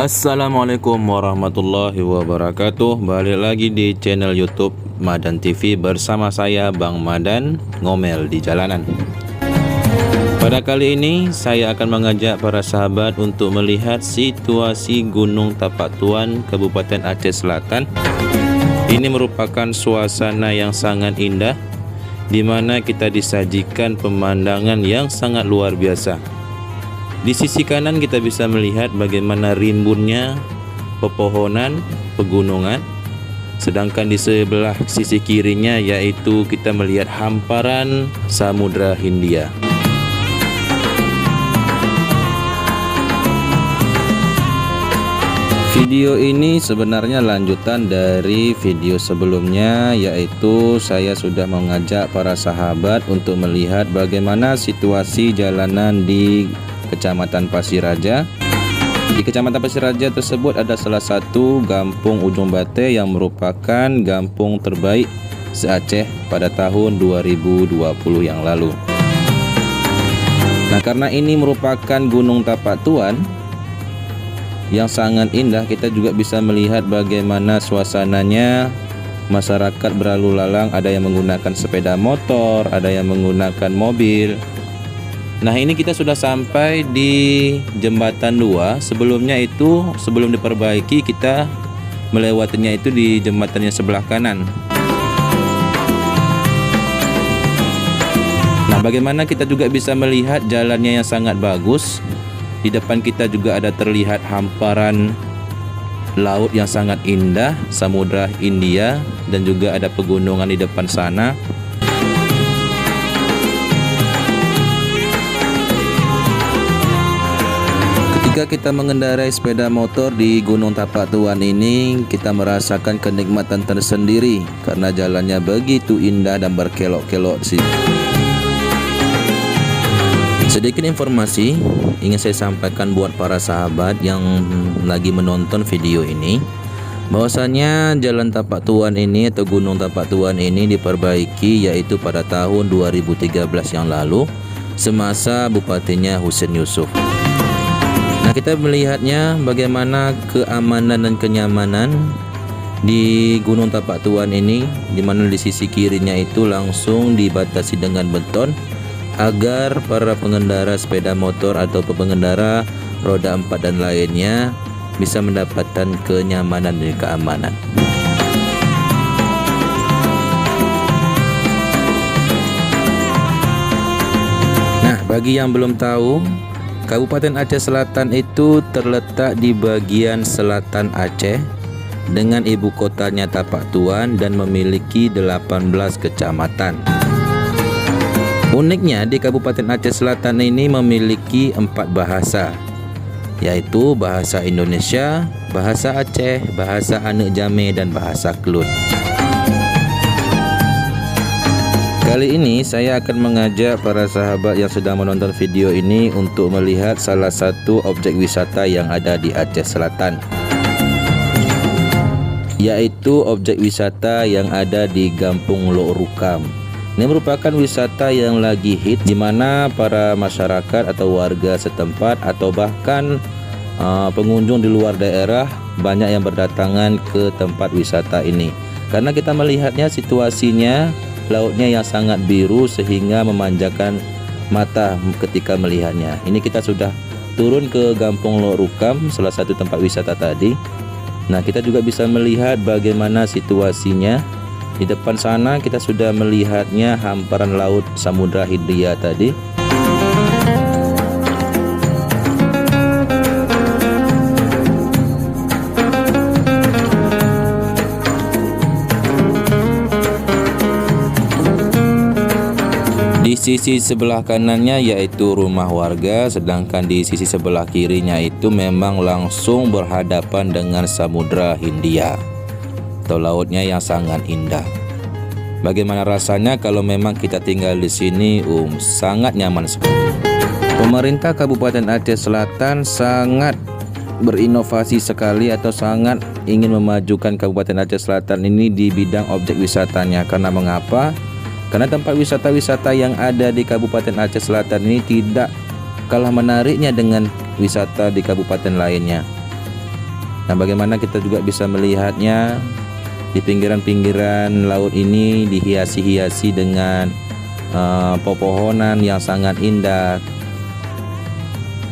Assalamualaikum warahmatullahi wabarakatuh. Balik lagi di channel YouTube Madan TV bersama saya Bang Madan, ngomel di jalanan. Pada kali ini saya akan mengajak para sahabat untuk melihat situasi Gunung Tapak Tuan, Kabupaten Aceh Selatan. Ini merupakan suasana yang sangat indah, di mana kita disajikan pemandangan yang sangat luar biasa. Di sisi kanan kita bisa melihat bagaimana rimbunnya pepohonan pegunungan, sedangkan di sebelah sisi kirinya yaitu kita melihat hamparan Samudra Hindia. Video ini sebenarnya lanjutan dari video sebelumnya, yaitu saya sudah mengajak para sahabat untuk melihat bagaimana situasi jalanan di Kecamatan Pasir Raja. Di Kecamatan Pasir Raja tersebut ada salah satu Kampung Ujung Bate yang merupakan kampung terbaik se-Aceh pada tahun 2020 yang lalu. Nah, karena ini merupakan Gunung Tapak Tuan yang sangat indah, kita juga bisa melihat bagaimana suasananya. Masyarakat berlalu lalang, ada yang menggunakan sepeda motor, ada yang menggunakan mobil. Nah, ini kita sudah sampai di jembatan 2. Sebelumnya itu, sebelum diperbaiki, kita melewatinya itu di jembatannya sebelah kanan. Nah, bagaimana kita juga bisa melihat jalannya yang sangat bagus. Di depan kita juga ada terlihat hamparan laut yang sangat indah, Samudra Hindia, dan juga ada pegunungan di depan sana. Ketika kita mengendarai sepeda motor di Gunung Tapak Tuan ini, kita merasakan kenikmatan tersendiri karena jalannya begitu indah dan berkelok-kelok sih. Sedikit informasi ingin saya sampaikan buat para sahabat yang lagi menonton video ini, bahwasanya Jalan Tapak Tuan ini atau Gunung Tapak Tuan ini diperbaiki yaitu pada tahun 2013 yang lalu semasa bupatinya Husein Yusuf. Nah, kita melihatnya bagaimana keamanan dan kenyamanan di Gunung Tapak Tuan ini, di mana di sisi kirinya itu langsung dibatasi dengan beton agar para pengendara sepeda motor atau pengendara roda 4 dan lainnya bisa mendapatkan kenyamanan dan keamanan. Nah, bagi yang belum tahu, Kabupaten Aceh Selatan itu terletak di bagian selatan Aceh dengan ibu kotanya Tapak Tuan dan memiliki 18 kecamatan. Uniknya di Kabupaten Aceh Selatan ini memiliki 4 bahasa, yaitu bahasa Indonesia, bahasa Aceh, bahasa Anek Jame, dan bahasa Kelut. Kali ini saya akan mengajak para sahabat yang sedang menonton video ini untuk melihat salah satu objek wisata yang ada di Aceh Selatan, yaitu objek wisata yang ada di Kampung Lok Rukam. Ini merupakan wisata yang lagi hit, di mana para masyarakat atau warga setempat atau bahkan pengunjung di luar daerah banyak yang berdatangan ke tempat wisata ini. Karena kita melihatnya situasinya, lautnya yang sangat biru sehingga memanjakan mata ketika melihatnya. Ini kita sudah turun ke Kampung Lok Rukam, salah satu tempat wisata tadi. Nah, kita juga bisa melihat bagaimana situasinya. Di depan sana kita sudah melihatnya hamparan laut Samudra Hindia tadi. Di sisi sebelah kanannya yaitu rumah warga, sedangkan di sisi sebelah kirinya itu memang langsung berhadapan dengan Samudra Hindia atau lautnya yang sangat indah. Bagaimana rasanya kalau memang kita tinggal di sini? Sangat nyaman sekali. Pemerintah Kabupaten Aceh Selatan sangat berinovasi sekali atau sangat ingin memajukan Kabupaten Aceh Selatan ini di bidang objek wisatanya. Karena mengapa? Karena tempat wisata-wisata yang ada di Kabupaten Aceh Selatan ini tidak kalah menariknya dengan wisata di kabupaten lainnya. Nah, bagaimana kita juga bisa melihatnya di pinggiran-pinggiran laut ini dihiasi-hiasi dengan pepohonan yang sangat indah.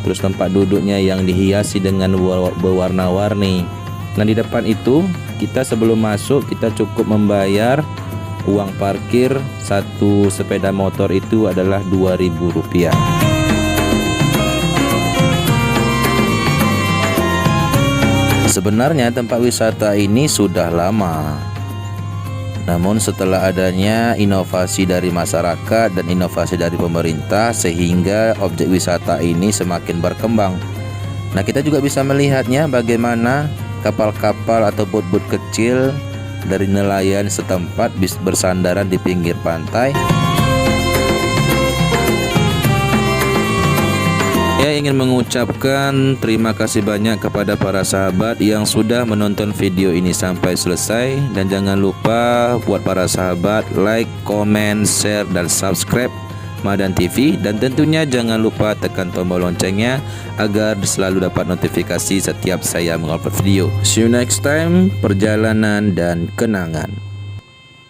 Terus tempat duduknya yang dihiasi dengan berwarna-warni. Nah, di depan itu kita sebelum masuk kita cukup membayar uang parkir. Satu sepeda motor itu adalah Rp2.000. Sebenarnya tempat wisata ini sudah lama, namun setelah adanya inovasi dari masyarakat dan inovasi dari pemerintah, sehingga objek wisata ini semakin berkembang. Nah, kita juga bisa melihatnya bagaimana kapal-kapal atau bot-bot kecil dari nelayan setempat bersandaran di pinggir pantai. Saya ingin mengucapkan terima kasih banyak kepada para sahabat yang sudah menonton video ini sampai selesai. Dan jangan lupa buat para sahabat like, comment, share, dan subscribe Madan TV. Dan tentunya jangan lupa tekan tombol loncengnya agar selalu dapat notifikasi setiap saya mengupload video. See you next time, perjalanan dan kenangan.